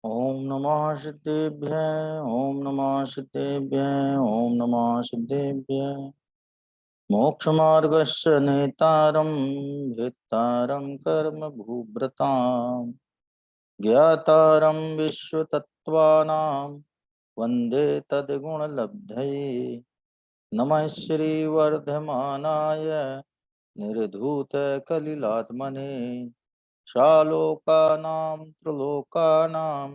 ओम नमः सिद्धेभ्यः ओम नमः सिद्धेभ्यः ओम नमः सिद्धेभ्यः। मोक्षमार्गस्य नेतारं भेत्तारं कर्म भूभृतां ज्ञातारं विश्वतत्त्वानां वन्दे तद्गुणलब्धये। नमः श्रीवर्धमानाय निर्धूतकलिलात्मने शालोकानां त्रिलोकानां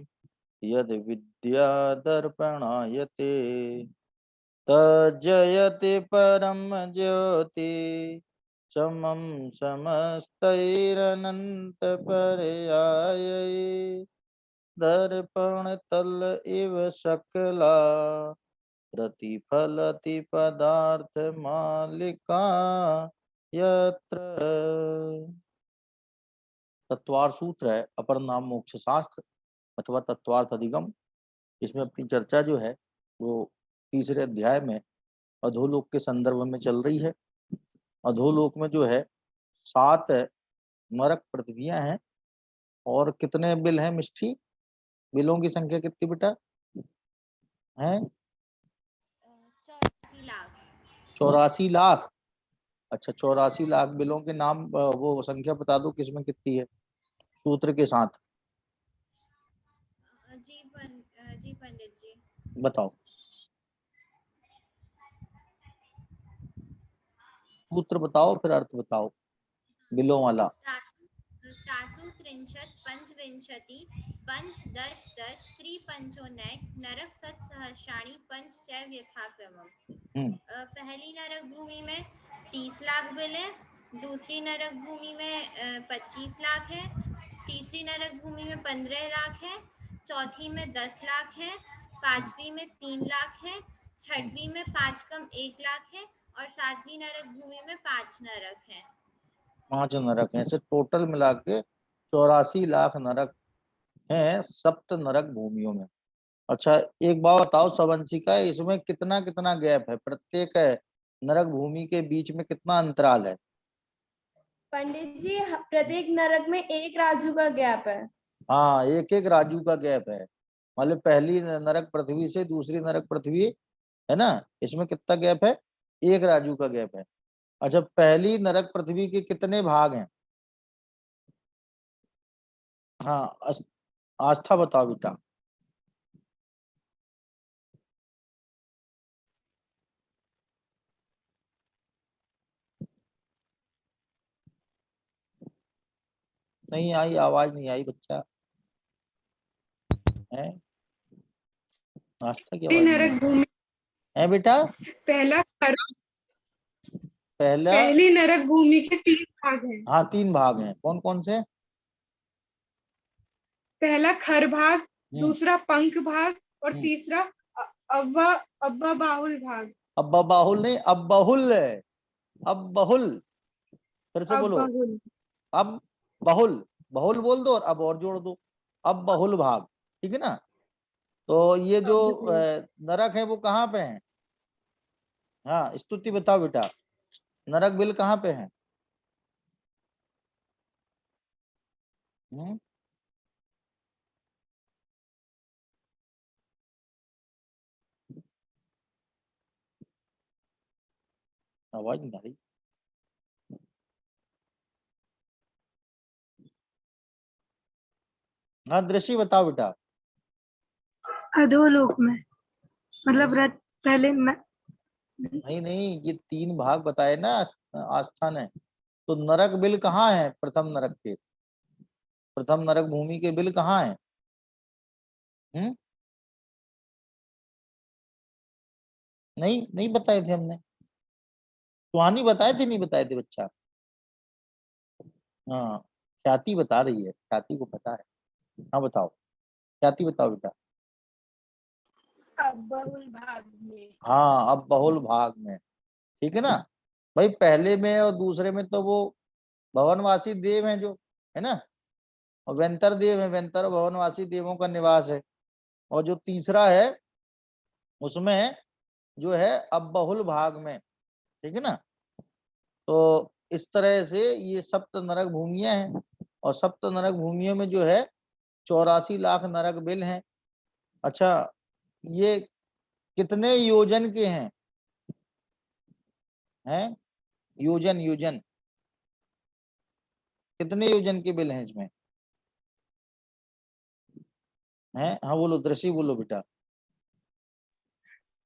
यद विद्यादर्पणायते तज्जयति परम ज्योति समं समस्तैरनन्तपर्यायै दर्पणतल इव सकला प्रतिफलति पदार्थमालिका यत्र। तत्वार सूत्र है अपर नाम मोक्ष शास्त्र अथवा तत्वार्थ अधिगम। इसमें अपनी चर्चा जो है वो तीसरे अध्याय में अधोलोक के संदर्भ में चल रही है। अधोलोक में जो है 7 नरक पृथ्वियां हैं। और कितने बिल हैं मिष्टी? बिलों की संख्या कितनी बेटा है? 84 लाख। 84 लाख। अच्छा, 84 लाख बिलों के नाम वो संख्या बता दो किसमें कितनी है सूत्र के साथ। जी पंडित जी। बताओ, सूत्र बताओ फिर अर्थ बताओ बिलों वाला। तासु त्रिंशत् पंचविंशति पंच दश दश त्रिपंचोनैक नरक सत सहस्राणि पंच चैव यथाक्रमम्। पहली नरक भूमि में 30 लाख बिल है, दूसरी नरक भूमि में 25 लाख है, तीसरी नरक भूमि में 15 लाख है, चौथी में 10 लाख है, पांचवी में 3 लाख है, छठवीं में 5 कम 1 लाख है और सातवीं नरक भूमि में 5 नरक है। 5 नरक हैं, ऐसे टोटल मिला के 84 लाख नरक हैं सप्त नरक भूमियों में। अच्छा, एक बात बताओ सवंशिका, इसमें कितना कितना गैप है? प्रत्येक नरक भूमि के बीच में कितना अंतराल है? पंडित जी प्रत्येक नरक में 1 राजू का गैप है। हाँ, एक एक राजू का गैप है। मतलब पहली नरक पृथ्वी से दूसरी नरक पृथ्वी है ना, इसमें कितना गैप है? 1 राजू का गैप है। अच्छा, पहली नरक पृथ्वी के कितने भाग हैं? हाँ, आस्था बताओ बेटा। नहीं आई, आवाज नहीं आई बच्चा है। आस्था की आवाज नहीं नरक भूमि है बेटा। पहला पहली नरक भूमि के 3 भाग हैं। हाँ, 3 भाग हैं। कौन कौन से? पहला खर भाग, दूसरा पंख भाग और तीसरा अव्वा अब्बा बाहुल भाग। अब्बा बाहुल नहीं, अब बहुल है। अब बहुल, फिर से बोलो। बहुल। अब बहुल, बहुल बोल दो और अब और जोड़ दो। अब बहुल भाग, ठीक है ना। तो ये जो नरक है वो कहाँ पे है? हाँ, स्तुति बताओ बेटा, नरक बिल कहाँ पे है? आवाज नहीं आ रही। हाँ, दृष्टि बताओ बेटा। अधोलोक में, मतलब पहले नहीं नहीं, ये 3 भाग बताए ना आस्था ने। तो नरक बिल कहाँ है? प्रथम नरक के, प्रथम नरक भूमि के बिल कहाँ है? नहीं नहीं बताए थे हमने। सुहानी बताए थे, नहीं बताए थे बच्चा? हाँ, ख्याति बता रही है, ख्याति को पता है। हाँ बताओ, ख्याति बताओ बेटा। अब बहुल भाग में। हाँ, अब बहुल भाग में, ठीक है ना भाई। पहले में और दूसरे में तो वो भवनवासी देव हैं जो, है ना, और वेंतर देव है, वेंतर और भवनवासी देवों का निवास है। और जो तीसरा है उसमें जो है अब बहुल भाग में, ठीक है ना। तो इस तरह से ये सप्त नरक भूमियां हैं। और सप्त नरक भूमियों में जो है 84 लाख नरक बिल हैं। अच्छा, ये कितने योजन के हैं? योजन, योजन कितने योजन के बिल हैं इसमें? हाँ बोलो, दृष्टि बोलो बेटा।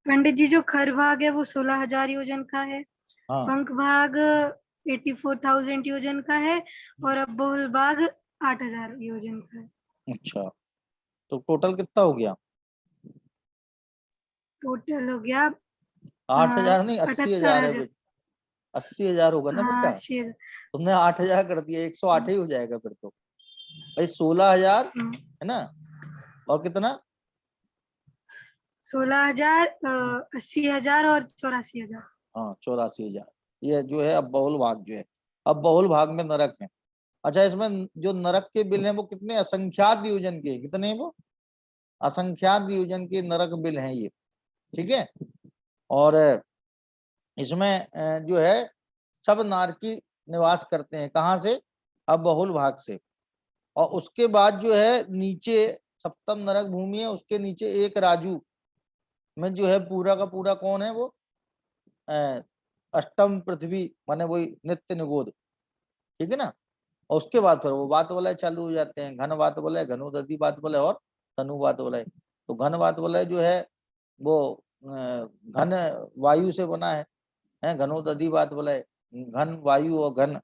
पंडित जी जो खर भाग है वो 16,000 योजन का है, हाँ, पंख भाग 84,000 योजन का है, और अब्बहुल भाग 8,000 योजन का है। अच्छा, तो टोटल कितना हो गया? टोटल हो गया 8,000 नहीं, 80,000 है 78,000। बेटा। 80,000 होगा ना हाँ, बेटा? 80,000। तुमने 8,000 कर दिया, 108 ही हो जाएगा फिर तो भाई। 16,000 है ना, और कितना? 16,000, 80,000 और 84,000। हाँ, 84,000। ये जो है अब बहुल भाग जो है, अब बहुल भाग में नरक है। अच्छा, इसमें जो नरक के बिल हैं वो कितने? असंख्यात योजन के। कितने हैं वो? असंख्यात योजन के नरक बिल हैं ये, ठीक है। और इसमें जो है सब नारकी निवास करते हैं। कहाँ से? अब बहुल भाग से। और उसके बाद जो है नीचे सप्तम नरक भूमि है, उसके नीचे एक राजू में जो है पूरा का पूरा कौन है? वो अष्टम पृथ्वी, माने वही नित्य निगोद, ठीक है ना। और उसके बाद फिर वो वात वलय चालू हो जाते हैं, घन वात वलय, घनोदधि वात वलय और तनु वात वलय। तो घन वात वलय जो है वो घन वायु से बना है, घनोदधि वात वलय घन वायु और घन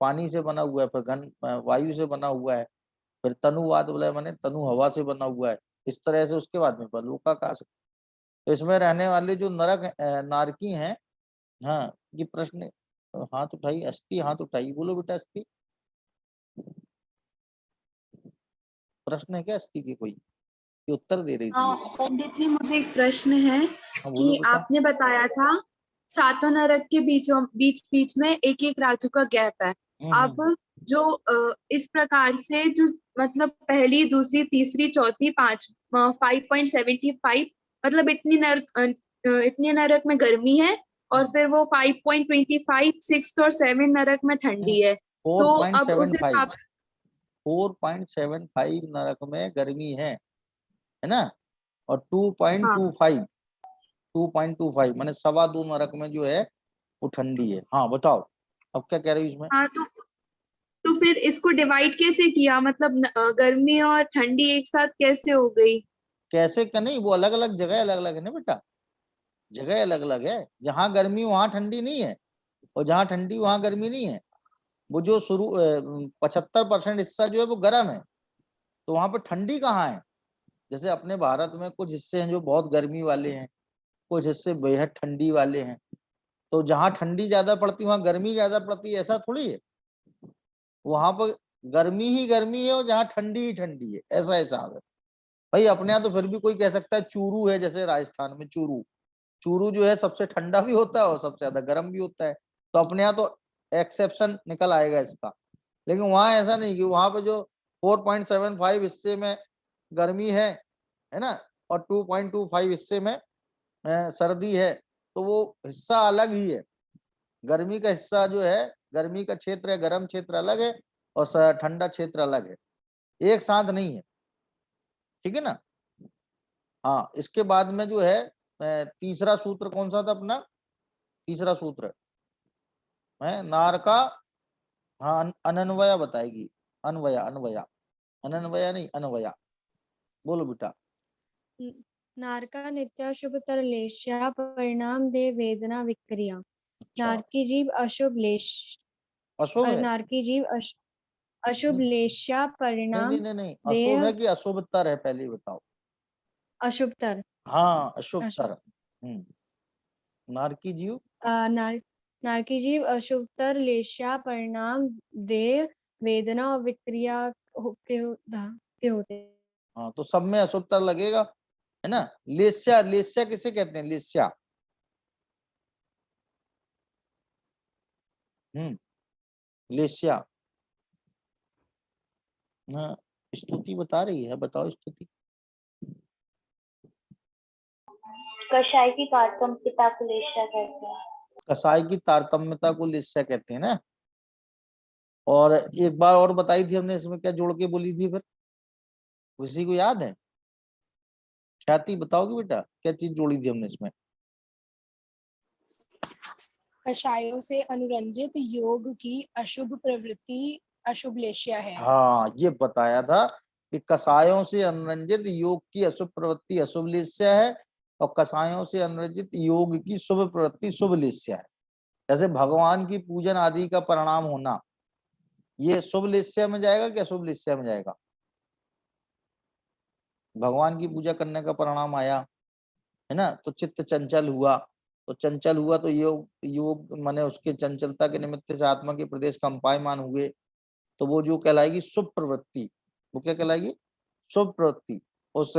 पानी से बना हुआ है, फिर घन वायु से बना हुआ है, फिर तनु वात वलय माने तनु हवा से बना हुआ है। इस तरह से उसके बाद में लोकाकाश। तो इसमें रहने वाले जो नरक नारकी हैं, हाँ ये प्रश्न, हाथ उठाई अस्थि, हाथ उठाई, बोलो बेटा अस्थि। प्रश्न है क्या अस्थि की कोई? ये उत्तर दे रही थी ये। पंडित जी मुझे एक प्रश्न है हाँ बोलो कि बेटा। आपने बताया था सातों नरक के बीच बीच में एक एक राजू का गैप है। अब जो इस प्रकार से जो मतलब पहली, दूसरी, तीसरी, चौथी, 5.75, मतलब इतनी नरक में गर्मी है, और फिर वो 5.25, 6 और 7 नरक में ठंडी है। तो अब उस 4.75, हिसाब से 4.75 नरक में गर्मी है ना, और हाँ 2.25 माने 2.25 नरक में जो है वो ठंडी है। हाँ बताओ, अब क्या कह रही हो इसमें? हाँ, तो फिर इसको डिवाइड कैसे किया? मतलब गर्मी और ठंडी एक साथ कैसे हो गई? कैसे का नहीं, वो अलग अलग जगह अलग अलग है ना बेटा, जगह अलग अलग है। जहाँ गर्मी वहां ठंडी नहीं है, और जहाँ ठंडी वहां गर्मी नहीं है। वो जो शुरू 75% हिस्सा जो है वो गर्म है, तो वहां पर ठंडी कहाँ है? जैसे अपने भारत में कुछ हिस्से हैं जो बहुत गर्मी वाले हैं, कुछ हिस्से बेहद ठंडी वाले हैं। तो जहाँ ठंडी ज्यादा पड़ती है वहां गर्मी ज्यादा पड़ती है, ऐसा थोड़ी है। वहां पर गर्मी ही गर्मी है और जहाँ ठंडी ही ठंडी है, ऐसा हिसाब है भाई। अपने यहाँ तो फिर भी कोई कह सकता है चूरू है, जैसे राजस्थान में चूरू, चूरू जो है सबसे ठंडा भी होता है और सबसे ज्यादा गर्म भी होता है। तो अपने यहाँ तो एक्सेप्शन निकल आएगा इसका। लेकिन वहां ऐसा नहीं कि वहां पे जो 4.75 हिस्से में गर्मी है ना, और 2.25 हिस्से में सर्दी है, तो वो हिस्सा अलग ही है। गर्मी का हिस्सा जो है, गर्मी का क्षेत्र है, गर्म क्षेत्र अलग है, और ठंडा क्षेत्र अलग है, एक साथ नहीं है, ठीक है ना। हाँ, इसके बाद में जो है तीसरा सूत्र कौन सा था अपना? तीसरा सूत्र है नार का, हाँ अनन्वया बताएगी। अनवया, अनवया, अनन्वया नहीं अनवया, बोलो बेटा। नारका नित्याशुभतर लेश्या परिणाम दे वेदना विक्रिया। अच्छा, नारकी जीव अशुभ लेश अशुभ है? नारकी जीव अशुभ लेश्या नहीं परिणाम नहीं नहीं नहीं, अशुभ देह है कि अशुभतर है, पहले बताओ। अशुभतर। हाँ अशुभतर। अशुभ नारकी जीव, नार नारकी जीव अशुभतर लेश्या परिणाम देह वेदना और विक्रिया के होते हैं। हाँ तो सब में अशुभतर लगेगा, है ना। लेस्या, लेस्या किसे कहते हैं? लेस्या, लेस्या। हाँ, स्तुति बता रही है, बताओ स्तुति। कषाय की तारतम्यता को लेस्या कहते हैं। कसाई की तारतम्यता को लेस्या कहते हैं ना। और एक बार और बताई थी हमने, इसमें क्या जोड़ के बोली थी फिर? किसी को याद है? ख्याति बताओगी बेटा, क्या चीज जोड़ी थी हमने इसमें? कषायों से अनुरंजित योग की अशुभ प्रवृत्ति अशुभ लेश्या है। हाँ, ये बताया था कि कषायों से अनुरंजित योग की अशुभ प्रवृत्ति अशुभ लेश्या है और कषायों से अनुरंजित योग की शुभ प्रवृत्ति शुभ लेश्या है। जैसे भगवान की पूजन आदि का परिणाम होना, ये शुभ लेश्या में जाएगा क्या अशुभ लेश्या में जाएगा? भगवान की पूजा करने का परिणाम आया है ना, तो चित्त चंचल हुआ, तो चंचल हुआ तो योग माने उसके चंचलता के निमित्त से आत्मा के प्रदेश कंपायमान हुए, तो वो जो कहलाएगी शुभ प्रवृत्ति। वो क्या कहलाएगी? शुभ प्रवृत्ति। उस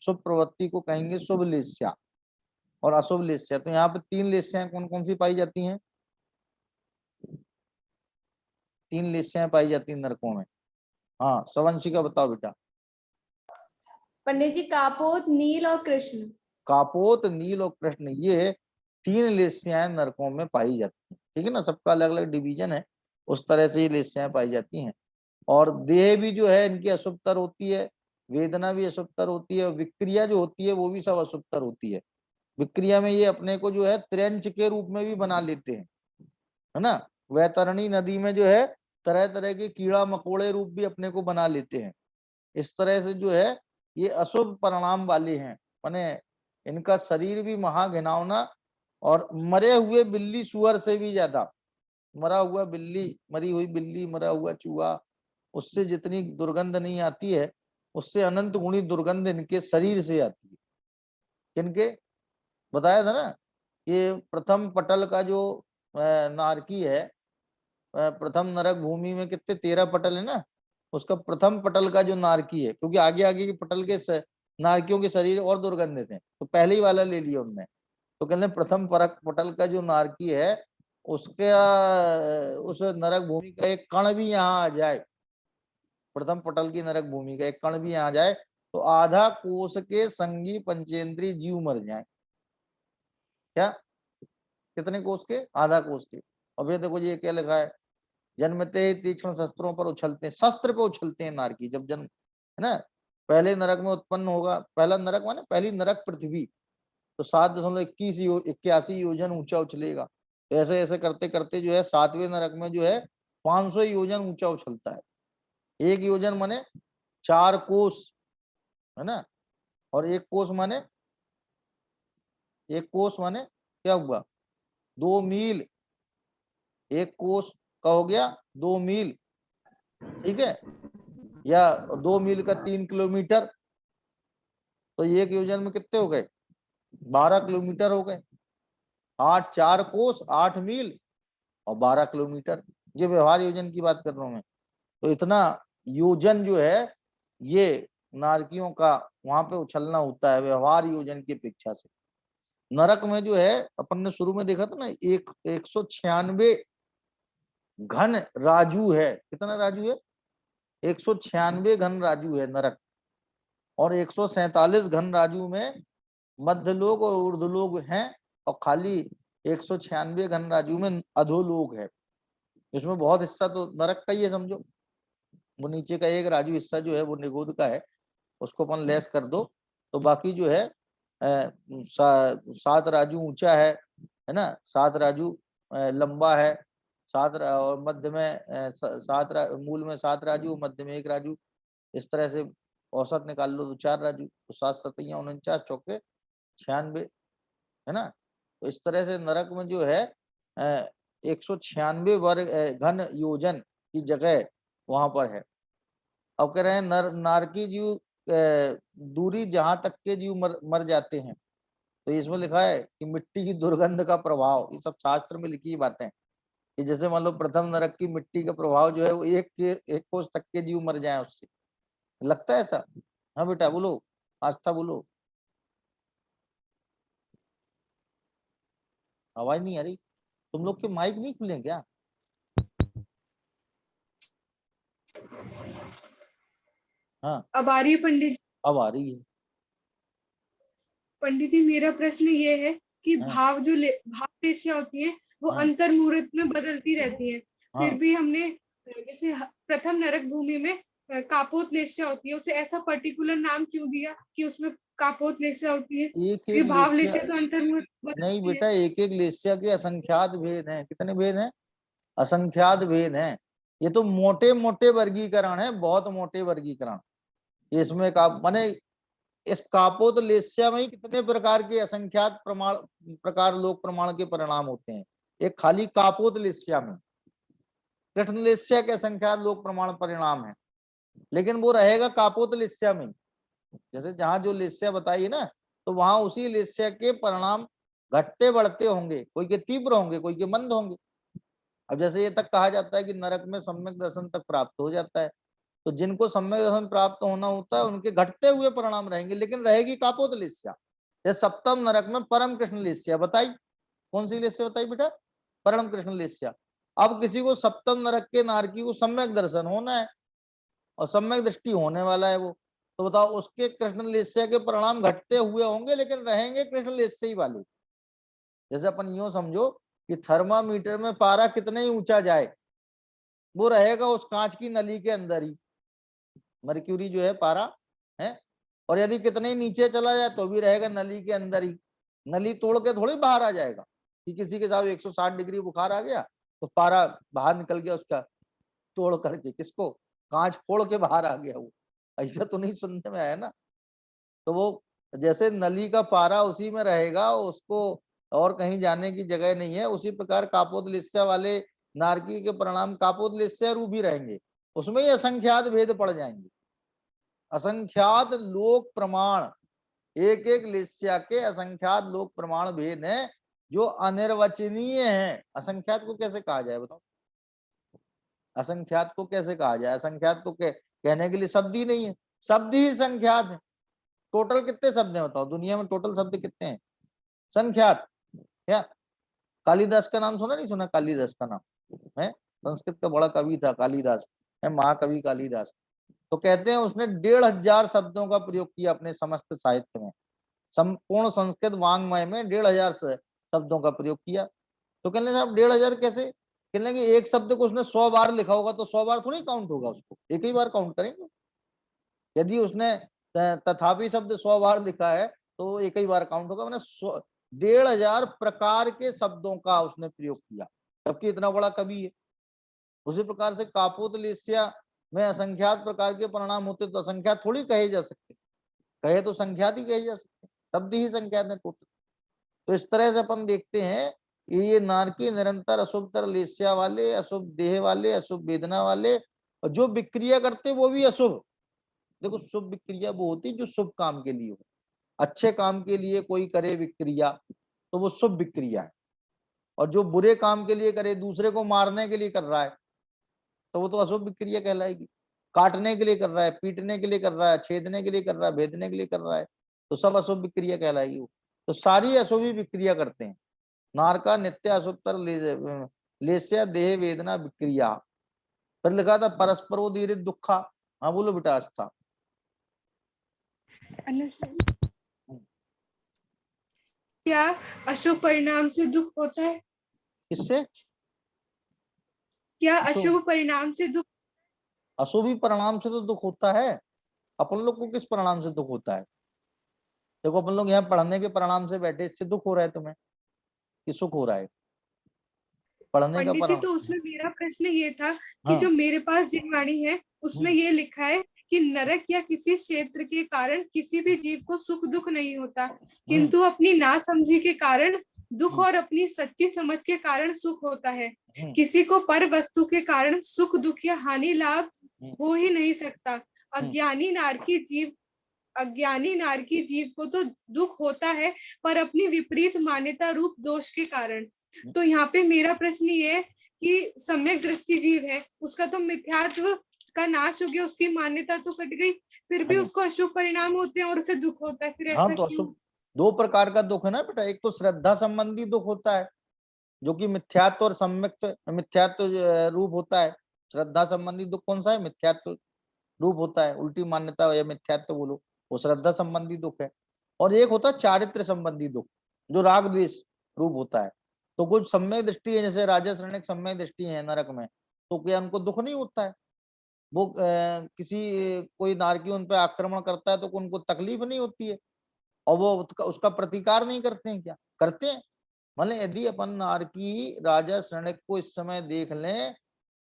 शुभ प्रवृत्ति को कहेंगे शुभ लेश्या और अशुभ लेश्या। तो यहाँ पे 3 लेश्याएं कौन कौन सी पाई जाती हैं? 3 लेश्याएं पाई जाती हैं नरकों में। हाँ, सवंशिका बताओ बेटा। पंडित जी, कापोत, नील और कृष्ण। कापोत, नील और कृष्ण, ये 3 लेश्याएं नरकों में पाई जाती हैं। ठीक है ना, सबका अलग अलग डिवीजन है, उस तरह से ये लेश्याएं पाई जाती हैं। और देह भी जो है इनकी अशुभतर होती है, वेदना भी अशुभतर होती है, विक्रिया जो होती है वो भी सब अशुभतर होती है। विक्रिया में ये अपने को जो है त्र्यंच के रूप में भी बना लेते हैं, है ना। वैतरणी नदी में जो है तरह तरह के कीड़ा मकोड़े रूप भी अपने को बना लेते हैं। इस तरह से जो है ये अशुभ परिणाम वाले हैं, माने इनका शरीर भी महाघिनौना और मरे हुए बिल्ली सुअर से भी ज्यादा, मरा हुआ बिल्ली, मरी हुई बिल्ली, मरा हुआ चूहा, उससे जितनी दुर्गंध नहीं आती है उससे अनंत गुणी दुर्गंध इनके शरीर से आती है। इनके बताया था ना, ये प्रथम पटल का जो नारकी है, प्रथम नरक भूमि में कितने 13 पटल है ना, उसका प्रथम पटल का जो नारकी है, क्योंकि आगे आगे के पटल के नारकियों के शरीर और दुर्गंध थे, तो पहले ही वाला ले लिया उनने। तो कहते प्रथम पटल का जो नारकी है उसके उस नरक भूमि का एक कण भी यहाँ आ जाए, प्रथम पटल की नरक भूमि का एक कण भी यहाँ आ जाए तो आधा कोष के संगी पंचेंद्रीय जीव मर जाए। क्या? कितने कोष के? आधा कोष के। और फिर देखो ये क्या लिखा है, जन्मते तीक्ष्ण शस्त्रों पर उछलते हैं, शस्त्र पे उछलते हैं नारकी जब जन्म, है ना। पहले नरक में उत्पन्न होगा, पहला नरक माने पहली नरक पृथ्वी, तो 7.81 योजन ऊंचा उछलेगा। तो ऐसे ऐसे करते करते जो है 7वें नरक में जो है 500 योजन ऊंचा उछलता है। 1 योजन माने 4 कोस, है ना, और 1 कोस माने क्या हुआ? 2 मील। 1 कोस का हो गया 2 मील, ठीक है, या 2 मील का 3 किलोमीटर, तो 1 योजन में कितने हो गए? 12 किलोमीटर हो गए। 4 कोस 8 मील और 12 किलोमीटर, ये व्यवहार योजन की बात कर रहा हूं मैं। तो इतना योजन जो है ये नारकियों का वहां पे उछलना होता है व्यवहार योजन की अपेक्षा से। नरक में जो है अपन ने शुरू में देखा था ना, 196 घन राजू है। कितना राजू है? 196 घन राजू है नरक, और 147 घन राजू में मध्यलोक और ऊर्ध्वलोक हैं, और खाली 196 घन राजू में अधोलोक है। इसमें बहुत हिस्सा तो नरक का ही है समझो। वो नीचे का एक राजू हिस्सा जो है वो निगोद का है, उसको अपन लेस कर दो तो बाकी जो है 7 राजू ऊंचा है ना, 7 राजू लंबा है, 7 और मध्य में 7 मूल में 7 राजू, मध्य में 1 राजू, इस तरह से औसत निकाल लो तो 4 राजू, तो 7 सतैया 49 चौके 96, है ना। तो इस तरह से नरक में जो है 196 वर्ग घन योजन की जगह वहां पर है। अब कह रहे हैं नारकी जीव दूरी जहां तक के जीव मर जाते हैं, तो इसमें लिखा है कि मिट्टी की दुर्गंध का प्रभाव, ये सब शास्त्र में लिखी बातें, कि जैसे मान लो प्रथम नरक की मिट्टी का प्रभाव जो है वो 1 कोस तक के जीव मर जाए उससे, लगता है ऐसा? हाँ बेटा बोलो, आस्था बोलो, आवाज नहीं आ रही। तुम लोग के माइक नहीं खुले क्या? हाँ अब आ रही है पंडित जी? अब आ रही है। पंडित जी मेरा प्रश्न ये है कि हाँ। भाव लेश्या होती है वो हाँ। अंतर मुहूर्त में बदलती रहती है। हाँ। फिर भी हमने जैसे प्रथम नरक भूमि में कापोतलेस्या होती है, उसे ऐसा पर्टिकुलर नाम क्यों दिया कि उसमें कापोतलेस्या होती है? एक कि एक भाव लेस्या, लेस्या तो अंतर्मुख नहीं है। बेटा, एक एक लेस्या के असंख्यात भेद हैं। कितने भेद हैं? असंख्यात भेद हैं। ये तो मोटे मोटे वर्गीकरण है, बहुत मोटे वर्गीकरण। इसमें का माने इस कापोतलेस्या में ही कितने प्रकार के असंख्यात प्रकार लोक प्रमाण के परिणाम होते हैं। एक खाली कापोतलेस्या में, कृष्णलेस्या के असंख्यात लोक प्रमाण परिणाम है, लेकिन वो रहेगा कापोतलेस्या में। जैसे जहां जो लेस्या बताई है ना, तो वहां उसी लेस्या के परिणाम घटते बढ़ते होंगे, कोई के तीव्र होंगे, कोई के मंद होंगे। अब जैसे ये तक कहा जाता है कि नरक में सम्यक दर्शन तक प्राप्त हो जाता है, तो जिनको सम्यक दर्शन प्राप्त होना होता है उनके घटते हुए परिणाम रहेंगे, लेकिन रहेगी कापोतलेस्या। जैसे सप्तम नरक में परम कृष्ण लेस्या बताई। कौन सी लेस्या बताई बेटा? परम कृष्ण लेस्या। अब किसी को सप्तम नरक के नारकी को सम्यक दर्शन होना है और सम्यक दृष्टि होने वाला है वो, तो बताओ उसके कृष्ण लेस्या के परिणाम घटते हुए होंगे, लेकिन रहेंगे कृष्ण लेस्या ही वाले। जैसे अपन यूं समझो कि थर्मामीटर में पारा कितने ही ऊंचा जाए, वो रहेगा उस कांच की नली के अंदर ही, मर्क्यूरी जो है पारा है। और यदि कितने ही नीचे चला जाए तो भी रहेगा नली के अंदर ही, नली तोड़ के थोड़ी बाहर आ जाएगा कि किसी के साथ 160 डिग्री बुखार आ गया तो पारा बाहर निकल गया उसका, तोड़ करके किसको, कांच फोड़ के बाहर आ गया वो। ऐसा तो नहीं सुनने में आया ना। तो वो जैसे नली का पारा उसी में रहेगा, उसको और कहीं जाने की जगह नहीं है, उसी प्रकार कापोतलेस्या वाले नारकी के परिणाम कापोतलेस्या रूप ही रहेंगे, उसमें ही असंख्यात भेद पड़ जाएंगे। असंख्यात लोक प्रमाण, एक एक लेस्या के असंख्यात लोक प्रमाण भेद हैं जो अनिर्वचनीय हैं। असंख्यात को कैसे कहा जाए बताओ? असंख्यात को कैसे कहा जाए? असंख्यात को कहने के लिए शब्द ही नहीं है, शब्द ही संख्यात है। टोटल कितने शब्द हैं बताओ? दुनिया में टोटल शब्द कितने हैं? संख्यात। क्या कालिदास का नाम सुना? नहीं सुना कालिदास का नाम? है संस्कृत का बड़ा कवि था कालिदास, है महाकवि कालिदास। तो कहते हैं उसने 1500 शब्दों का प्रयोग किया अपने समस्त साहित्य में, संपूर्ण संस्कृत वांग्मय में 1500 शब्दों का प्रयोग किया। तो कहने लगे साहब 1500 कैसे? कहने लगे एक शब्द को उसने 100 बार लिखा होगा तो 100 बार थोड़ी काउंट होगा, उसको एक ही बार काउंट करेंगे। यदि उसने तथापि शब्द 100 बार लिखा है तो एक ही बार काउंट होगा। मैंने 1500 प्रकार के शब्दों का उसने प्रयोग किया, जबकि इतना बड़ा कवि है। उसी प्रकार से कापोतलेस्या में असंख्यात प्रकार के परिणाम होते तो असंख्यात थोड़ी कहे जा सकते, कहे तो संख्यात ही कहे जा सकते, शब्द ही संख्यात है टोटल। तो इस तरह से अपन देखते हैं कि ये नारकी निरंतर अशुभतर लेस्या वाले, अशुभ देह वाले, अशुभ वेदना वाले, और जो विक्रिया करते वो भी अशुभ। देखो शुभ विक्रिया वो होती जो शुभ काम के लिए हो, अच्छे काम के लिए कोई करे विक्रिया तो वो शुभ विक्रिया है, और जो बुरे काम के लिए करे, दूसरे को मारने के लिए कर रहा है, तो वो तो अशुभ विक्रिया कहलाएगी। काटने के लिए कर रहा है, पीटने के लिए कर रहा है, छेदने के लिए कर रहा है, भेदने के लिए कर रहा है, तो सब अशुभ विक्रिया कहलाएगी वो। तो सारी अशुभी विक्रिया करते हैं। नारका नित्य अशुभतर लेस्या देह वेदना विक्रिया। फिर लिखा था परस्परोदीरित दुखा। हाँ बोलो बेटा आस्था। क्या अशुभ परिणाम से दुख होता है? किससे? क्या अशुभ परिणाम से दुख? अशुभी परिणाम से तो दुख होता है। अपन लोग को किस परिणाम से दुख होता है? देखो अपन लोग यहाँ पढ़ने के परिणाम से बैठे, इससे दुख हो रहा है तुम्हें कि सुख हो रहा है? पढ़ने का पंडित जी, परिणाम। तो उसमें मेरा प्रश्न ये था कि हाँ। जो मेरे पास जीववाणी है उसमें ये लिखा है कि नरक या किसी क्षेत्र के कारण किसी भी जीव को सुख दुख नहीं होता, किंतु अपनी नासमझी के कारण दुख और अपनी सच्ची समझ के कारण सुख होता है। किसी को पर वस्तु के कारण सुख दुख या हानि लाभ हो ही नहीं सकता। अज्ञानी नारकी जीव को तो दुख होता है, पर अपनी विपरीत मान्यता रूप दोष के कारण। तो यहाँ पे मेरा प्रश्न ये है कि सम्यक दृष्टि जीव है, उसका तो मिथ्यात्व का नाश हो गया, उसकी मान्यता तो कट गई, फिर भी उसको अशुभ परिणाम होते हैं और उसे दुख होता है, फिर ऐसा हाँ, तो क्यों? अशुभ दो प्रकार का दुख है ना बेटा। एक तो श्रद्धा संबंधी दुख होता है जो कि मिथ्यात्व और सम्यक मिथ्यात्व रूप होता है। श्रद्धा संबंधी दुख कौन सा है? मिथ्यात्व रूप होता है, उल्टी मान्यता या मिथ्यात्व बोलो, वो श्रद्धा संबंधी दुख है। और एक होता है चारित्र संबंधी दुख जो राग द्वेष रूप होता है। तो कुछ सम्यक दृष्टि है, जैसे राजस ऋणिक सम्यक दृष्टि है नरक में, तो क्या उनको दुख नहीं होता है? वो किसी कोई नारकी उन पे आक्रमण करता है तो उनको तकलीफ नहीं होती है और वो उसका प्रतिकार नहीं करते हैं? क्या करते हैं? मतलब यदि अपन नारकी राजा शरणक को इस समय देख लें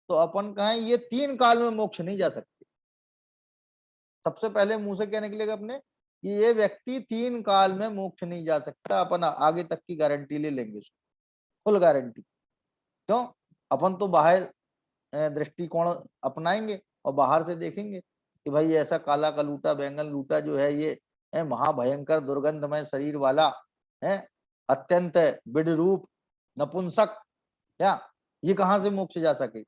तो अपन कहें ये 3 काल में मोक्ष नहीं जा सकते। सबसे पहले मुंह से क्या निकलेगा अपने कि ये व्यक्ति 3 काल में मोक्ष नहीं जा सकता। अपन आगे तक की गारंटी ले लेंगे, फुल गारंटी। क्यों? अपन तो बाहर दृष्टिकोण अपनाएंगे और बाहर से देखेंगे कि भाई ऐसा काला कलूटा बैंगन लूटा जो है ये महाभयंकर दुर्गंधमय शरीर वाला है, अत्यंत विडरूप नपुंसक, क्या ये कहां से मोक्ष जा सकते?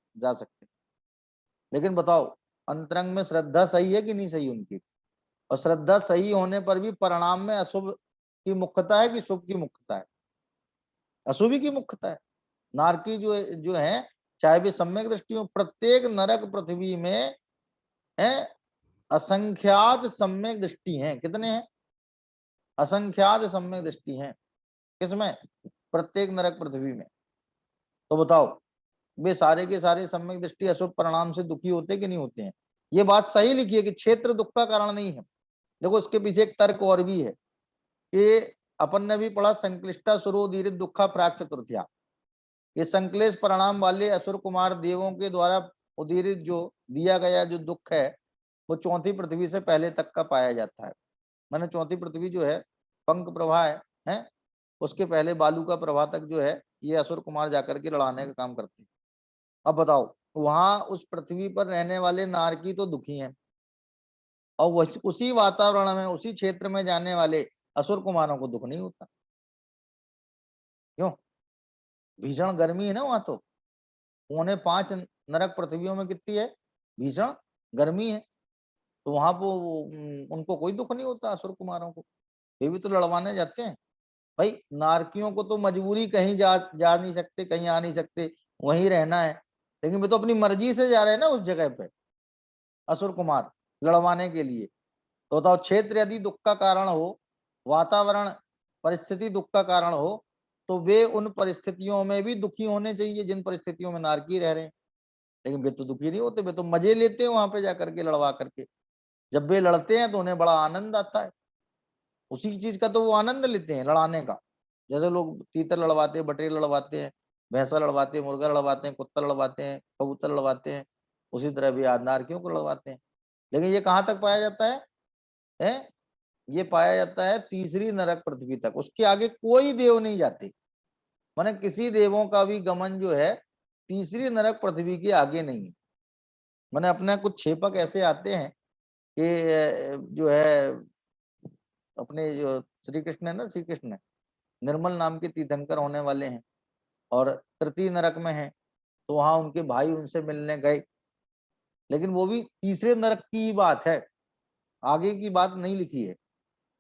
लेकिन बताओ अंतरंग में श्रद्धा सही है कि नहीं सही उनकी? और श्रद्धा सही होने पर भी परिणाम में अशुभ की मुख्यता है कि शुभ की मुख्यता है? अशुभी की मुख्यता है। नारकी जो है चाहे भी सम्यक दृष्टि हो, प्रत्येक नरक पृथ्वी में है असंख्यात सम्यक दृष्टि हैं। कितने हैं? असंख्यात सम्यक दृष्टि हैं। किसमें? प्रत्येक नरक पृथ्वी में। तो बताओ वे सारे के सारे सम्यक दृष्टि अशुभ परिणाम से दुखी होते कि नहीं होते हैं? ये बात सही लिखी है कि क्षेत्र दुख का कारण नहीं है। देखो इसके पीछे एक तर्क और भी है कि अपन ने भी पढ़ा संक्लिष्टा सुरोदीरित दुखा प्राक चतुर्थ्या। ये संक्लेश परिणाम वाले असुर कुमार देवों के द्वारा उदीरित जो दिया गया जो दुख है वो 4थी पृथ्वी से पहले तक का पाया जाता है। माने 4थी पृथ्वी जो है पंख प्रवाह है उसके पहले बालू का प्रवाह तक जो है ये असुर कुमार जाकर के लड़ाने का काम करते हैं। अब बताओ वहां उस पृथ्वी पर रहने वाले नारकी तो दुखी हैं और उसी वातावरण में उसी क्षेत्र में जाने वाले असुर कुमारों को दुख नहीं होता। क्यों? भीषण गर्मी है ना वहां। तो 4.25 नरक पृथ्वियों में कितनी है? भीषण गर्मी है। तो वहां पर उनको कोई दुख नहीं होता असुर कुमारों को। ये भी तो लड़वाने जाते हैं। भाई नारकियों को तो मजबूरी कहीं जा नहीं सकते, कहीं आ नहीं सकते, वहीं रहना है। लेकिन वे तो अपनी मर्जी से जा रहे हैं ना उस जगह पे असुर कुमार लड़वाने के लिए। तो बताओ क्षेत्र यदि दुख का कारण हो, वातावरण परिस्थिति दुख का कारण हो, तो वे उन परिस्थितियों में भी दुखी होने चाहिए जिन परिस्थितियों में नारकी रह रहे हैं। लेकिन वे तो दुखी नहीं होते, वे तो मजे लेते हैं वहां पे जाकर के लड़वा करके। जब वे लड़ते हैं तो उन्हें बड़ा आनंद आता है। उसी चीज का तो वो आनंद लेते हैं लड़ाने का। जैसे लोग तीतर लड़वाते हैं, बटेर लड़वाते हैं, भैंसा लड़वाते हैं, मुर्गा लड़वाते हैं, कुत्ता लड़वाते हैं, कबूतर लड़वाते हैं, उसी तरह भी नारकियों को लड़वाते हैं। लेकिन ये कहाँ तक पाया जाता है? ये पाया जाता है 3री नरक पृथ्वी तक। उसके आगे कोई देव नहीं जाते। माने किसी देवों का भी गमन जो है 3री नरक पृथ्वी के आगे नहीं है। माने अपने कुछ छेपक ऐसे आते हैं कि जो है अपने जो श्री कृष्ण है ना, श्री कृष्ण निर्मल नाम के तीर्थंकर होने वाले हैं और 3य नरक में हैं। तो वहां उनके भाई उनसे मिलने गए, लेकिन वो भी 3रे नरक की बात है, आगे की बात नहीं लिखी है।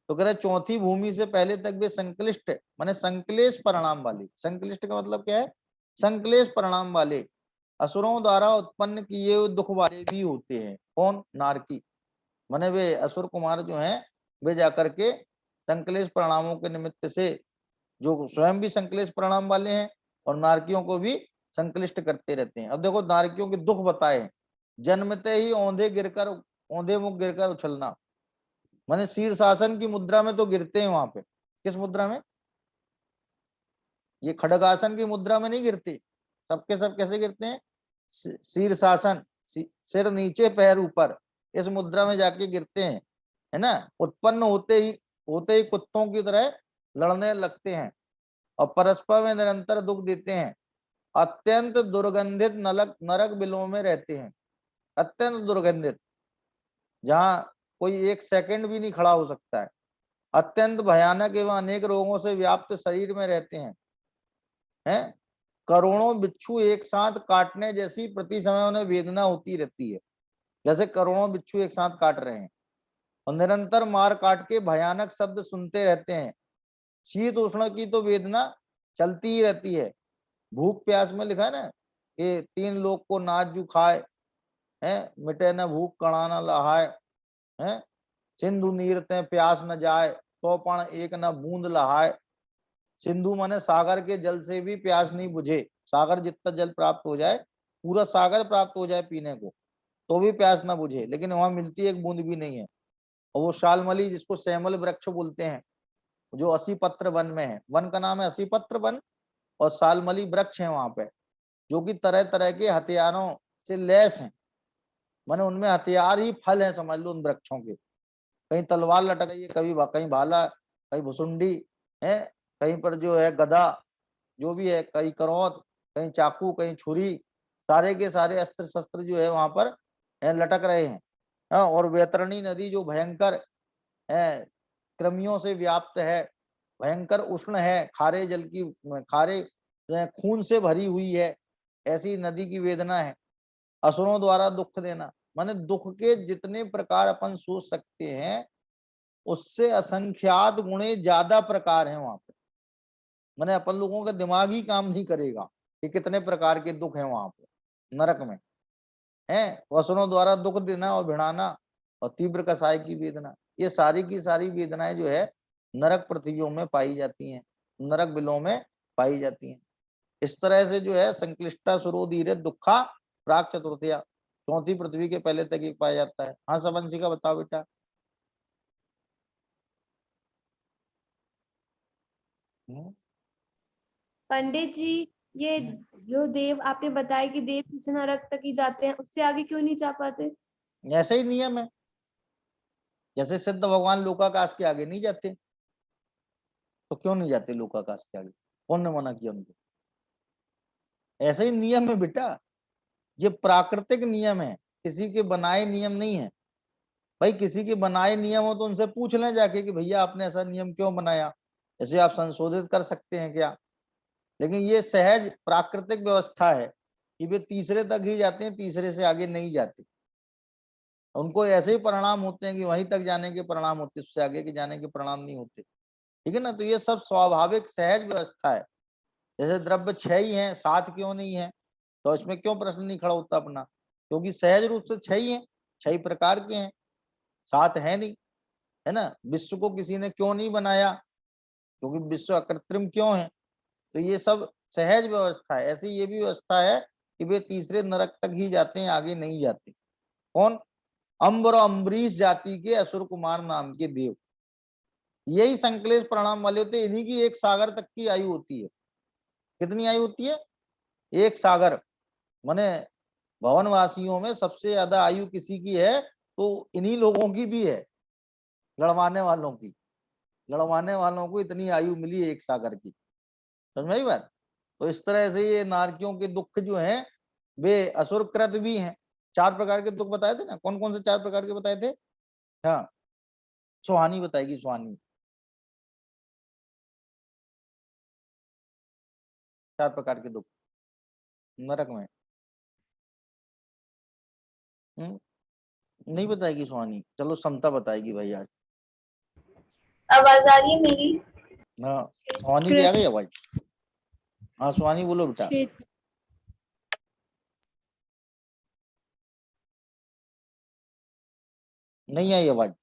तो कह रहे 4थी भूमि से पहले तक वे संक्लिष्ट माने संक्लेश परिणाम वाले। संक्लिष्ट का मतलब क्या है? संक्लेश परिणाम वाले असुरों द्वारा उत्पन्न किए दुख वाले भी होते हैं। कौन? नारकी। माने वे असुर कुमार जो हैं वे जाकर के संक्लेश परिणामों के निमित्त से जो स्वयं भी संक्लेश परिणाम वाले हैं और नारकियों को भी संक्लिष्ट करते रहते हैं। अब देखो नारकियों के दुख बताए हैं। जन्मते ही औंधे मुख गिरकर उछलना। माने शीर्षासन की मुद्रा में तो गिरते हैं वहां पे। किस मुद्रा में? ये खड्गासन की मुद्रा में नहीं गिरते। सबके सब कैसे गिरते हैं? शीर्षासन, सिर नीचे पैर ऊपर, इस मुद्रा में जाके गिरते हैं, है ना। उत्पन्न होते ही कुत्तों की तरह लड़ने लगते हैं और परस्पर में निरंतर दुख देते हैं। अत्यंत दुर्गंधित नरक बिलों में रहते हैं। अत्यंत दुर्गंधित, जहां कोई 1 सेकंड भी नहीं खड़ा हो सकता है। अत्यंत भयानक एवं अनेक रोगों से व्याप्त शरीर में रहते हैं। करोड़ों बिच्छू एक साथ काटने जैसी प्रति समय उन्हें वेदना होती रहती है। जैसे करोड़ों बिच्छू एक साथ काट रहे हैं और निरंतर मार काट के भयानक शब्द सुनते रहते हैं। शीत उष्ण की तो वेदना चलती ही रहती है। भूख प्यास में लिखा है ना कि 3 लोग को नाच जू खाए, है मिटे न भूख कणा न लहाए, है सिंधु नीर ते प्यास न जाए, तो पण एक न बूंद लहाए। सिंधु माने सागर के जल से भी प्यास नहीं बुझे। सागर जितना जल प्राप्त हो जाए, पूरा सागर प्राप्त हो जाए पीने को, तो भी प्यास ना बुझे, लेकिन वहां मिलती एक बूंद भी नहीं है। और वो शालमली जिसको सैमल वृक्ष बोलते हैं, जो 80 पत्र वन में है, वन का नाम है 80 पत्र वन, और शालमली वृक्ष है वहां पे, जो कि तरह तरह के हथियारों से लैस हैं। माने उनमें हथियार ही फल है, समझ लो उन वृक्षों के। कहीं तलवार लटक रही है, कहीं भाला, कहीं भुसुंडी है, कहीं पर जो है गदा, जो भी है, कहीं करौत, कहीं चाकू, कहीं छुरी, सारे के सारे अस्त्र शस्त्र जो है वहां पर लटक रहे हैं। और वैतरणी नदी जो भयंकर है, कृमियों से व्याप्त है, भयंकर उष्ण है, खारे जल की, खारे खून से भरी हुई है, ऐसी नदी की वेदना है। असुरों द्वारा दुख देना, माने दुख के जितने प्रकार अपन सोच सकते हैं उससे असंख्यात गुणे ज्यादा प्रकार हैं वहां पे। माने अपन लोगों का दिमाग ही काम नहीं करेगा कि कितने प्रकार के दुख हैं वहां पे नरक में है। असुरों द्वारा दुख देना और भिड़ाना और तीव्र कसाय की वेदना, ये सारी की सारी वेदनाएं जो है नरक पृथ्वियों में पाई जाती हैं, नरक बिलों में पाई जाती हैं। इस तरह से जो है संक्लिष्टा सुरोधीरे दुखा प्राक चतुर्थया, चौथी पृथ्वी के पहले तक ही पाया जाता है। हाँ सबंसी का बताओ बेटा। पंडित जी, ये जो देव आपने बताया कि देव किसी नरक तक ही जाते हैं, उससे आगे क्यों नहीं जा पाते? ऐसा ही नियम है, जैसे सिद्ध भगवान लोकाकाश के आगे नहीं जाते, तो क्यों नहीं जाते लोकाकाश के आगे? कौन ने मना किया उनको? ऐसा ही नियम है बेटा, ये प्राकृतिक नियम है, किसी के बनाए नियम नहीं है। भाई किसी के बनाए नियम हो तो उनसे पूछ लें जाके कि भैया आपने ऐसा नियम क्यों बनाया, ऐसे आप संशोधित कर सकते हैं क्या? लेकिन ये सहज प्राकृतिक व्यवस्था है कि वे तीसरे तक ही जाते हैं, तीसरे से आगे नहीं जाते। उनको ऐसे ही परिणाम होते हैं कि वहीं तक जाने के परिणाम होते, उससे आगे के जाने के परिणाम नहीं होते। ठीक है ना? तो ये सब स्वाभाविक सहज व्यवस्था है। जैसे द्रव्य 6 ही हैं, 7 क्यों नहीं है? तो इसमें क्यों प्रश्न नहीं खड़ा होता अपना? क्योंकि सहज रूप से 6 ही हैं, 6 प्रकार के हैं, 7 है नहीं, है ना? विश्व को किसी ने क्यों नहीं बनाया? क्योंकि विश्व अकृत्रिम क्यों है? तो ये सब सहज व्यवस्था है। ऐसी ये भी व्यवस्था है कि वे तीसरे नरक तक ही जाते हैं, आगे नहीं जाते। कौन? अम्बर और अम्बरीश जाति के असुर कुमार नाम के देव, यही संकलेश प्रणाम वाले होते, इन्हीं की एक सागर तक की आयु होती है। कितनी आयु होती है? एक सागर। माने भवनवासियों में सबसे ज्यादा आयु किसी की है तो इन्हीं लोगों की भी है, लड़वाने वालों की। लड़वाने वालों को इतनी आयु मिली है एक सागर की, समझ में आई बात? तो इस तरह से ये नारकियों के दुख जो हैं वे असुरकृत भी हैं। 4 प्रकार के दुख बताए थे ना, कौन कौन से 4 प्रकार के बताए थे? हाँ सुहानी बताएगी, सुहानी 4 प्रकार के दुख नरक में। नहीं बताएगी सुहानी? चलो समता बताएगी भाई आज। आवाज आ रही है मेरी? हाँ सुहानी की आ गई आवाज? हाँ सुहानी बोलो बेटा। नहीं आई आवाज?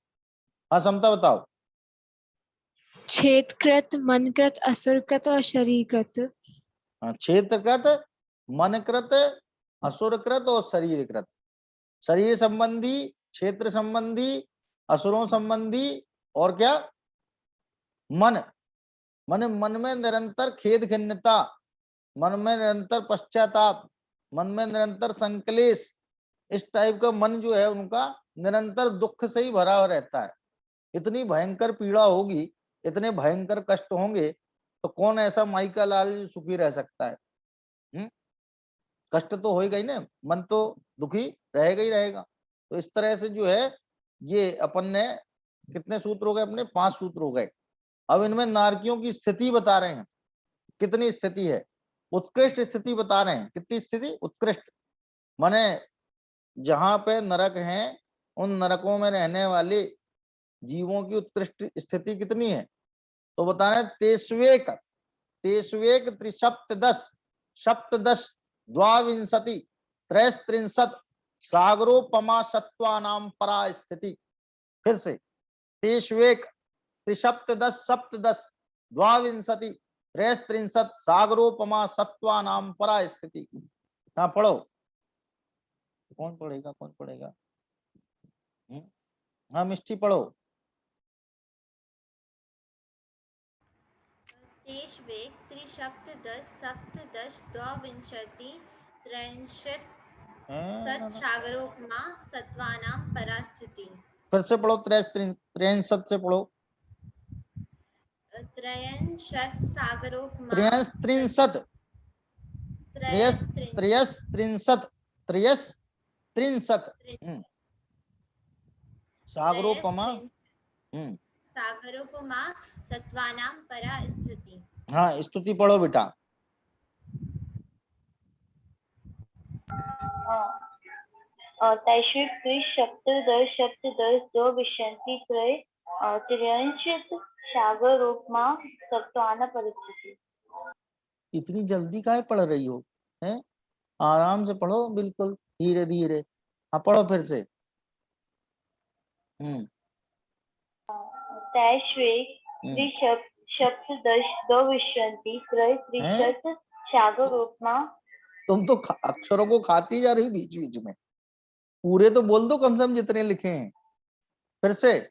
हाँ समता बताओ। क्षेत्रकृत, मनकृत, असुरकृत और शरीरकृत। हाँ क्षेत्रकृत, मनकृत, असुरकृत और शरीरकृत। शरीर संबंधी, क्षेत्र संबंधी, असुरों संबंधी और क्या? मन। माने मन में निरंतर खेद खिन्नता, मन में निरंतर पश्चाताप, मन में निरंतर संकलेश, इस टाइप का मन जो है उनका निरंतर दुख से ही भरा हुआ रहता है। इतनी भयंकर पीड़ा होगी, इतने भयंकर कष्ट होंगे, तो कौन ऐसा माई का लाल सुखी रह सकता है? कष्ट तो होएगा ही ना, मन तो दुखी रहेगा ही रहेगा। तो इस तरह से जो है ये अपन ने कितने सूत्र हो गए अपने? 5 सूत्र हो गए। अब इनमें नारकियों की स्थिति बता रहे हैं, कितनी स्थिति है? उत्कृष्ट स्थिति बता रहे हैं। कितनी स्थिति? उत्कृष्ट। माने जहां पे नरक हैं उन नरकों में रहने वाले जीवों की उत्कृष्ट स्थिति कितनी है? तो बता रहे तेस्वेक, तेस्वेक त्रिसप्तदश, सप्तदश, द्वाविंशति, त्रैस्त्रिंशत् सागरोपमा सत्वानाम परा स्थिति। फिर से तेस्वेक त्रिसप्तदश, सप्तदश, द्वाविंशति, त्रैस्त्रिंशत् सागरोपमा सत्वानाम परा स्थिति। हाँ पढ़ो। कौन पढ़ेगा, कौन पढ़ेगा? हाँ मिष्टी पढ़ो। तेष्वेक त्रिसप्तदश सप्तदश द्वाविंशति त्रिंशत् सत्सागरोपमा सत्वानां परास्थिति। फिर से पढ़ो, 63 से पढ़ो। त्रयंशत् सागरोपमा त्रिंशत् सागरोपमा। सागरोपमा सत्वानां परास्थिति। हाँ स्तुति पढ़ो बेटा। तैश्विक त्रिसप्तदश सप्तदश द्वाविंशति त्रिंशत् सागरोपमा सत्वानां परिस्थिति। इतनी जल्दी काहे पढ़ रही हो? हैं, आराम से पढ़ो, बिल्कुल धीरे धीरे। हाँ पढ़ो फिर से। तैश्विक त्रिसप्तदश द्वाविंशति त्रिंशत् सागरोपमा। तुम तो अक्षरों को खाती जा रही बीच बीच में, पूरे तो बोल दो कम से कम जितने लिखे हैं। फिर से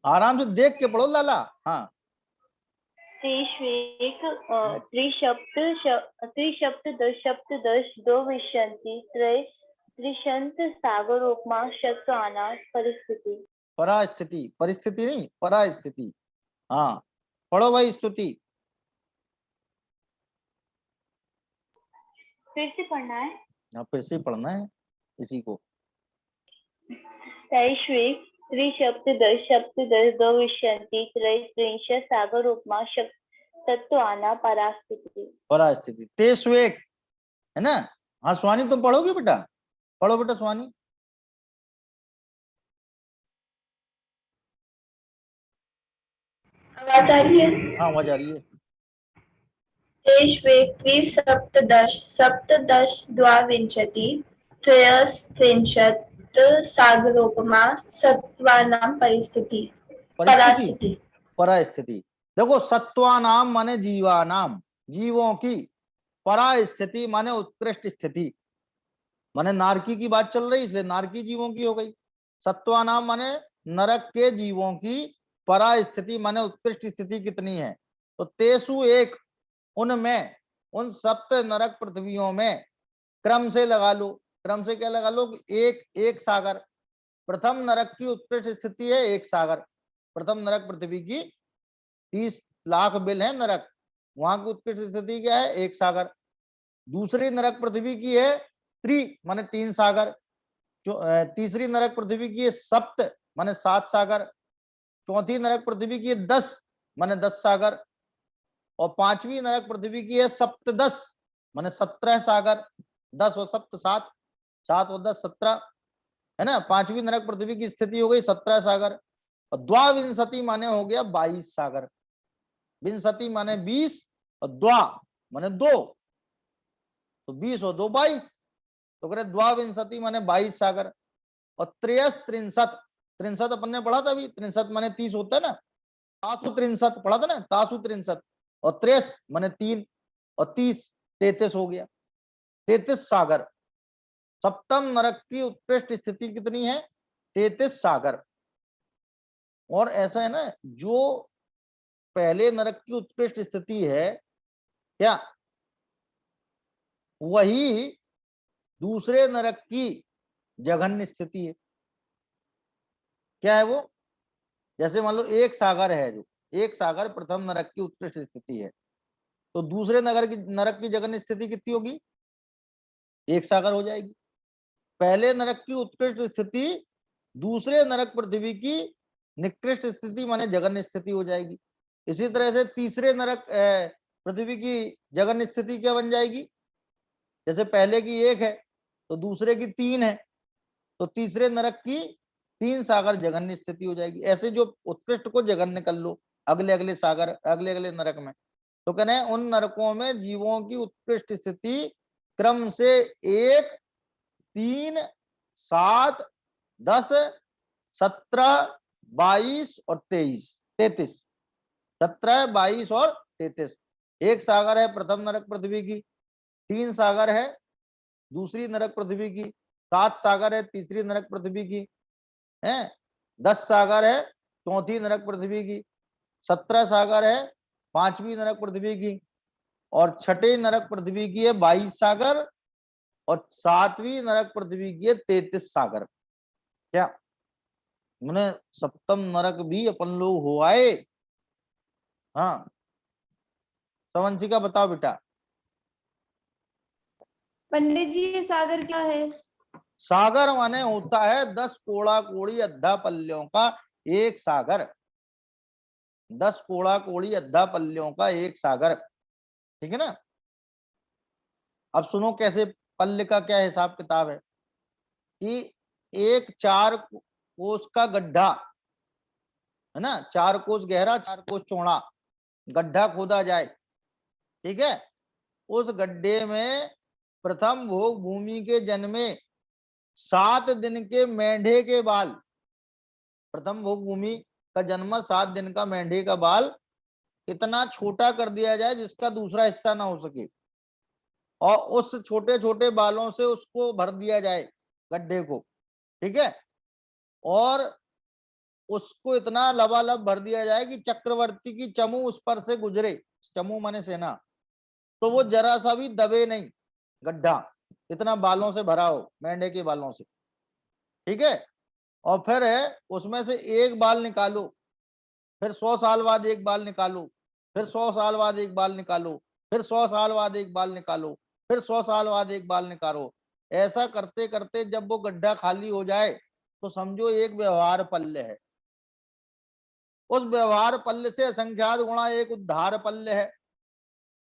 आराम से देख के पढ़ो लाला। हाँ तेष्वेक त्रिसप्तदश सप्तदश द्वाविंशति त्रिंशत् सागरोपमा सत्वानां परिस्थिति। परास्थिति, परिस्थिति नहीं, परास्थिति। हाँ पढ़ो भाई स्तुति। फिर से पढ़ना है? हाँ फिर से पढ़ना है इसी को। तैश्विक त्रिसप्तदश सप्तदश द्वाविंशति त्रिंशत् सागरोपमा सत्वानां परास्थिति। परास्थिति, तेष्वेक है ना। हाँ स्वानी तुम पढ़ोगे बेटा? पढ़ो बेटा स्वानी। आवाज आ रही है? हाँ आवाज आ रही है। तेष्वेक त्रिसप्तदश सप्तदश द्वाविंशति त्रयस्त्रिंशत् सागरोपमा सत्वानां परिस्थिति। परास्थिति। देखो सत्वानाम माने जीवानाम, जीवों की, परास्थिति माने उत्कृष्ट स्थिति, माने नारकी की बात चल रही इसलिए नारकी जीवों की हो गई। सत्वानाम माने नरक के जीवों की, परास्थिति माने उत्कृष्ट स्थिति कितनी है? तो तेसु एक, उनमें, उन सप्त नरक पृथ्वियों में, क्रम से लगा लो। क्रम से क्या लगा लो? एक एक सागर। प्रथम नरक की उत्कृष्ट स्थिति है एक सागर। प्रथम नरक पृथ्वी की 30 लाख बिल है नरक, वहां की उत्कृष्ट स्थिति क्या है? एक सागर। दूसरी नरक पृथ्वी की है माने 3 सागर। तीसरी नरक पृथ्वी की है सप्त माने 7 सागर। चौथी नरक पृथ्वी की है 10 माने 10 सागर। और पांचवी नरक पृथ्वी की है सप्तदश माने 17 सागर। 10 और सप्त 7, 7 और 10 17 है ना। पांचवी नरक पृथ्वी की स्थिति हो गई 17 सागर। और द्वाविंशति माने हो गया 22 सागर। विंशति माने 20 और द्वा माने 2, तो 20 और 2 22, तो कह रहे द्वाविंशति माने 22 सागर। और त्रिंशत्, त्रिंशत् अपन ने पढ़ा था अभी, त्रिंशत् माने 30 होता है ना। तासु त्रिंशत् पढ़ा था ना, तासु त्रिंशत्। और 3 माने 3 और 30 33 हो गया, 33 सागर। सप्तम नरक की उत्कृष्ट स्थिति कितनी है? 33 सागर। और ऐसा है ना, जो पहले नरक की उत्कृष्ट स्थिति है क्या, वही दूसरे नरक की जघन्य स्थिति है। क्या है वो? जैसे मान लो एक सागर है, जो एक सागर प्रथम नरक की उत्कृष्ट स्थिति है, तो दूसरे नरक की जघन्य स्थिति कितनी होगी? एक सागर हो जाएगी। पहले नरक की उत्कृष्ट स्थिति दूसरे नरक पृथ्वी की निकृष्ट स्थिति माने जघन्य स्थिति हो जाएगी। इसी तरह से तीसरे नरक पृथ्वी की जघन्य स्थिति क्या बन जाएगी? जैसे पहले की 1 है तो दूसरे की 3 है, तो तीसरे नरक की 3 सागर जघन्य स्थिति हो जाएगी। ऐसे जो उत्कृष्ट को जघन्य कर लो अगले अगले सागर, अगले अगले नरक में। तो कहने उन नरकों में जीवों की उत्कृष्ट स्थिति क्रम से 1, 3, 7, 10, 17, 22 और 23, 33, 17, 22 और 33। एक सागर है प्रथम नरक पृथ्वी की, 3 सागर है दूसरी नरक पृथ्वी की, 7 सागर है तीसरी नरक पृथ्वी की, है 10 सागर है चौथी नरक पृथ्वी की, 17 सागर है 5वीं नरक पृथ्वी की, और 6ठे नरक पृथ्वी की है 22 सागर, और 7वीं नरक पृथ्वी की है 33 सागर। क्या मैंने सप्तम नरक भी अपन लोग हो आए। हाँ सवंशिका बताओ बेटा। पंडित जी ये सागर क्या है? सागर माने होता है 10 कोड़ा कोड़ी अद्धा पल्लियों का एक सागर, 10 कोड़ा कोड़ी अद्धा पल्लियों का एक सागर, ठीक है ना। अब सुनो कैसे पल्ले का क्या हिसाब किताब है कि एक 4 कोस का गड्ढा है ना, 4 कोस गहरा 4 कोस चौड़ा गड्ढा खोदा जाए, ठीक है। उस गड्ढे में प्रथम भोग भूमि के जन्मे 7 दिन के मेंढे के बाल, प्रथम भोग भूमि का जन्म 7 दिन का मेंढे का बाल इतना छोटा कर दिया जाए जिसका दूसरा हिस्सा ना हो सके, और उस छोटे छोटे बालों से उसको भर दिया जाए गड्ढे को, ठीक है। और उसको इतना लबालब भर दिया जाए कि चक्रवर्ती की चमू उस पर से गुजरे, चमू माने सेना, तो वो जरा सा भी दबे नहीं गड्ढा, इतना बालों से भरा हो मेंढे के बालों से, ठीक है। और फिर है उसमें से एक बाल निकालो, फिर 100 साल बाद एक बाल निकालो, फिर 100 साल बाद एक बाल निकालो, फिर 100 साल बाद एक बाल निकालो, फिर 100 साल बाद एक बाल निकालो। ऐसा करते करते जब वो गड्ढा खाली हो जाए तो समझो एक व्यवहार पल्ले है, उस व्यवहार पल्ले से असंख्यात गुणा एक उद्धार पल्ले है,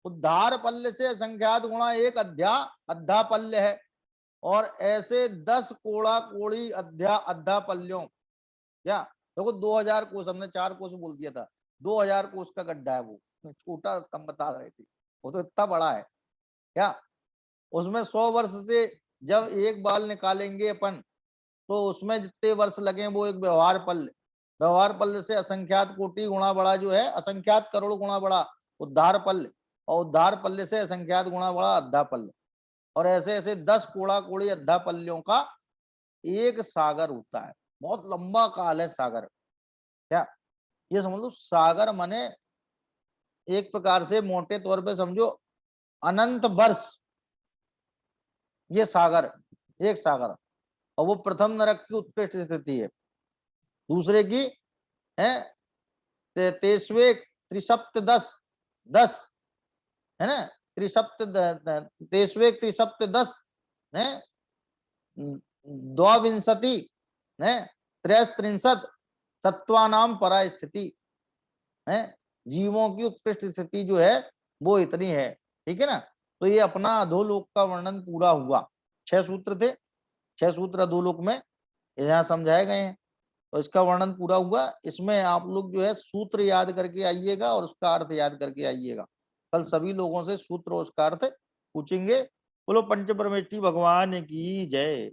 उद्धार पल्ले से असंख्यात गुणा एक अद्धा पल्ले है, और ऐसे 10 कोड़ा कोड़ी अद्धा पल्यों। क्या देखो 2000 कोस, हमने 4 कोस बोल दिया था, 2000 कोस का गड्ढा है वो, छोटा कम बता रहे थे, वो तो इतना बड़ा है। क्या उसमें 100 वर्ष से जब एक बाल निकालेंगे अपन तो उसमें जितने वर्ष लगे वो एक व्यवहार पल्ले, व्यवहार पल्ले से असंख्यात कोटि गुणा बड़ा जो है, असंख्यात करोड़ गुणा बड़ा उद्धार पल्ले, और उद्धार पल्ले से असंख्यात गुणा बड़ा अद्धा पल्ले, और ऐसे ऐसे 10 कोड़ा कोड़ी अद्धा पल्लियों का एक सागर होता है। बहुत लंबा काल है सागर। क्या ये समझ लो सागर माने एक प्रकार से मोटे तौर पे समझो अनंत वर्ष, ये सागर एक सागर। और वो प्रथम नरक की उत्कृष्ट स्थिति है, दूसरे की है 23वें त्रिसप्त 10 है ना, त्रिसप्त 23वें त्रिसप्त 10 है, 22 है 33 सत्वानाम परा स्थिति है, जीवों की उत्कृष्ट स्थिति जो है वो इतनी है, ठीक है ना। तो ये अपना अधोलोक का वर्णन पूरा हुआ। 6 सूत्र थे, 6 सूत्र अधोलोक में यहाँ समझाए गए हैं, तो इसका वर्णन पूरा हुआ। इसमें आप लोग जो है सूत्र याद करके आइएगा और उसका अर्थ याद करके आइएगा। कल सभी लोगों से सूत्र और उसका अर्थ पूछेंगे। बोलो पंच परमेष्ठी भगवान की जय।